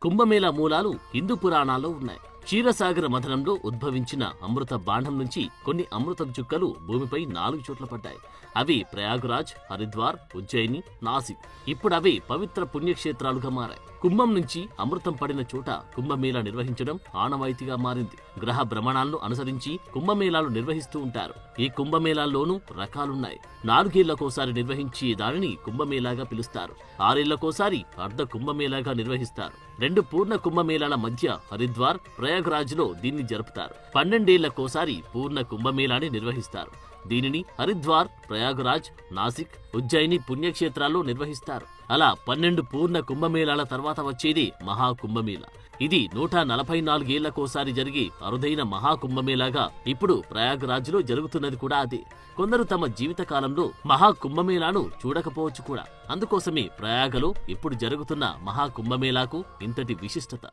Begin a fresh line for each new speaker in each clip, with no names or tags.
కుంభమేళా మూలాలు హిందూ పురాణాల్లో ఉన్నాయి. క్షీరసాగర మథనంలో ఉద్భవించిన అమృత బాండం నుంచి కొన్ని అమృతపు చుక్కలు భూమిపై 4 చోట్ల పడ్డాయి. అవి ప్రయాగ్రాజ్, హరిద్వార్, ఉజ్జయిని, నాసిక్. ఇప్పుడు అవి పవిత్ర పుణ్యక్షేత్రాలుగా మారాయి. కుంభం నుంచి అమృతం పడిన చోట కుంభమేళా నిర్వహించడం ఆనవాయితీగా మారింది. గ్రహ భ్రమణాలను అనుసరించి కుంభమేళాలు నిర్వహిస్తూ ఉంటారు. ఈ కుంభమేళాల్లోనూ రకాలున్నాయి. 4 ఏళ్లకోసారి నిర్వహించే దానిని కుంభమేళాగా పిలుస్తారు. 6 ఏళ్లకోసారి అర్ధ కుంభమేళాగా నిర్వహిస్తారు. 2 పూర్ణ కుంభమేళాల మధ్య హరిద్వార్, ప్రయాగ్రాజ్ లో దీన్ని జరుపుతారు. 12 ఏళ్లకోసారి పూర్ణ కుంభమేళాని నిర్వహిస్తారు. దీనిని హరిద్వార్, ప్రయాగరాజ్, నాసిక్, ఉజ్జయిని పుణ్యక్షేత్రాల్లో నిర్వహిస్తారు. అలా 12 పూర్ణ కుంభమేళాల తర్వాత వచ్చేది మహాకుంభమేళా. ఇది 144 ఏళ్లకోసారి జరిగే అరుదైన మహాకుంభమేళాగా ఇప్పుడు ప్రయాగరాజ్ లో జరుగుతున్నది కూడా అదే. కొందరు తమ జీవితకాలంలో మహాకుంభమేళాను చూడకపోవచ్చు కూడా. అందుకోసమే ప్రయాగలో ఇప్పుడు జరుగుతున్న మహాకుంభమేళాకు ఇంతటి విశిష్టత.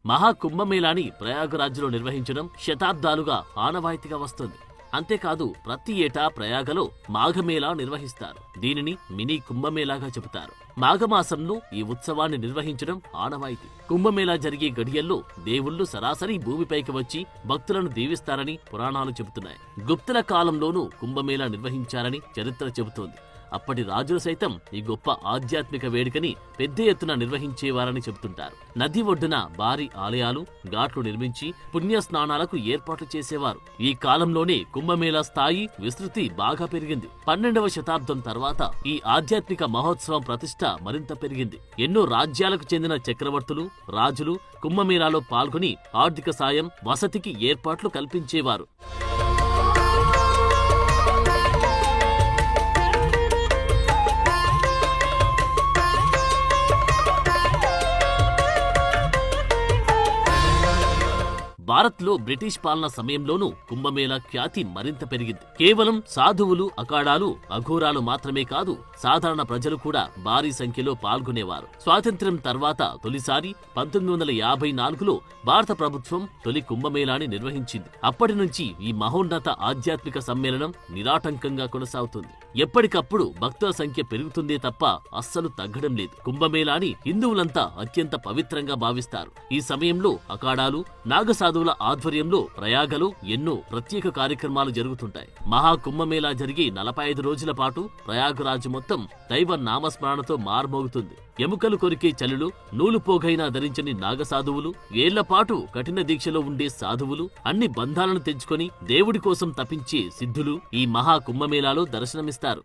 మహాకుంభమేళాని ప్రయాగరాజ్లో నిర్వహించడం శతాబ్దాలుగా ఆనవాయితీగా వస్తుంది. అంతేకాదు ప్రతి ఏటా ప్రయాగలో మాఘమేళా నిర్వహిస్తారు. దీనిని మినీ కుంభమేళాగా చెబుతారు. మాఘమాసంలో ఈ ఉత్సవాన్ని నిర్వహించడం ఆనవాయితీ. కుంభమేళా జరిగే గడియల్లో దేవుళ్లు సరాసరి భూమిపైకి వచ్చి భక్తులను దీవిస్తారని పురాణాలు చెబుతున్నాయి. గుప్తుల కాలంలోనూ కుంభమేళా నిర్వహించారని చరిత్ర చెబుతోంది. అప్పటి రాజులు సైతం ఈ గొప్ప ఆధ్యాత్మిక వేడుకని పెద్ద ఎత్తున నిర్వహించేవారని చెబుతుంటారు. నది ఒడ్డున భారీ ఆలయాలు, ఘాట్లు నిర్మించి పుణ్య స్నానాలకు ఏర్పాట్లు చేసేవారు. ఈ కాలంలోనే కుంభమేళా స్థాయి, విస్తృతి బాగా పెరిగింది. 12వ శతాబ్దం తర్వాత ఈ ఆధ్యాత్మిక మహోత్సవం ప్రతిష్ట మరింత పెరిగింది. ఎన్నో రాజ్యాలకు చెందిన చక్రవర్తులు, రాజులు కుంభమేళాలో పాల్గొని ఆర్థిక సాయం, వసతికి ఏర్పాట్లు కల్పించేవారు. భారత్లో బ్రిటిష్ పాలన సమయంలోనూ కుంభమేళా ఖ్యాతి మరింత పెరిగింది. కేవలం సాధువులు, అఖాడాలు, అఘోరాలు మాత్రమే కాదు, సాధారణ ప్రజలు కూడా భారీ సంఖ్యలో పాల్గొనేవారు. స్వాతంత్ర్యం తర్వాత తొలిసారి 1954లో భారత ప్రభుత్వం తొలి కుంభమేళాని నిర్వహించింది. అప్పటి నుంచి ఈ మహోన్నత ఆధ్యాత్మిక సమ్మేళనం నిరాటంకంగా కొనసాగుతుంది. ఎప్పటికప్పుడు భక్తుల సంఖ్య పెరుగుతుందే తప్ప అస్సలు తగ్గడం లేదు. కుంభమేళాని హిందువులంతా అత్యంత పవిత్రంగా భావిస్తారు. ఈ సమయంలో అఖాడాలు, నాగసాధువుల ఆధ్వర్యంలో ప్రయాగలో ఎన్నో ప్రత్యేక కార్యక్రమాలు జరుగుతుంటాయి. మహాకుంభమేళా జరిగే 45 రోజుల పాటు ప్రయాగరాజ్ మొత్తం దైవ నామస్మరణతో మార్మోగుతుంది. ఎముకలు కొరికే చలులు, నూలుపోగైనా ధరించని నాగసాధువులు, ఏళ్లపాటు కఠిన దీక్షలో ఉండే సాధువులు, అన్ని బంధాలను తెంచుకొని దేవుడి కోసం తపించే సిద్ధులు ఈ మహాకుంభమేళాలో దర్శనమిస్తారు.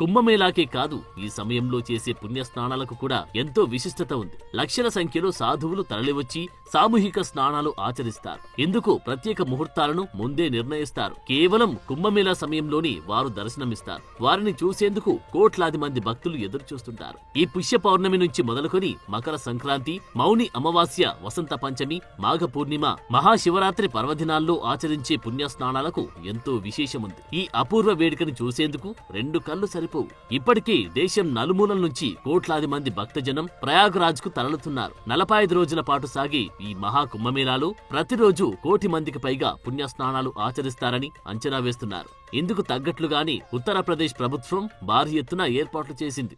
కుంభమేళాకే కాదు, ఈ సమయంలో చేసే పుణ్యస్నానాలకు కూడా ఎంతో విశిష్టత ఉంది. లక్షల సంఖ్యలో సాధువులు తరలివచ్చి సామూహిక స్నానాలు ఆచరిస్తారు. ఇందుకు ప్రత్యేక ముహూర్తాలను ముందే నిర్ణయిస్తారు. కేవలం కుంభమేళా సమయంలోనే వారు దర్శనమిస్తారు. వారిని చూసేందుకు కోట్లాది మంది భక్తులు ఎదురుచూస్తుంటారు. ఈ పుష్య పౌర్ణమి నుంచి మొదలుకొని మకర సంక్రాంతి, మౌని అమావాస్య, వసంత పంచమి, మాఘ పూర్ణిమ, మహాశివరాత్రి పర్వదినాల్లో ఆచరించే పుణ్యస్నానాలకు ఎంతో విశేషముంది. ఈ అపూర్వ వేడుకను చూసేందుకు 2 కళ్ళు సరిపోవు. ఇప్పటికే దేశం నలుమూలల నుంచి కోట్లాది మంది భక్తజనం ప్రయాగరాజ్ కు తరలుతున్నారు. 45 రోజుల పాటు సాగే ఈ మహాకుంభమేళాలో ప్రతిరోజు 1 కోటి మందికి పైగా పుణ్యస్నానాలు ఆచరిస్తారని అంచనా వేస్తున్నారు. ఇందుకు తగ్గట్లుగానే ఉత్తరప్రదేశ్ ప్రభుత్వం భారీ ఎత్తున ఏర్పాట్లు చేసింది.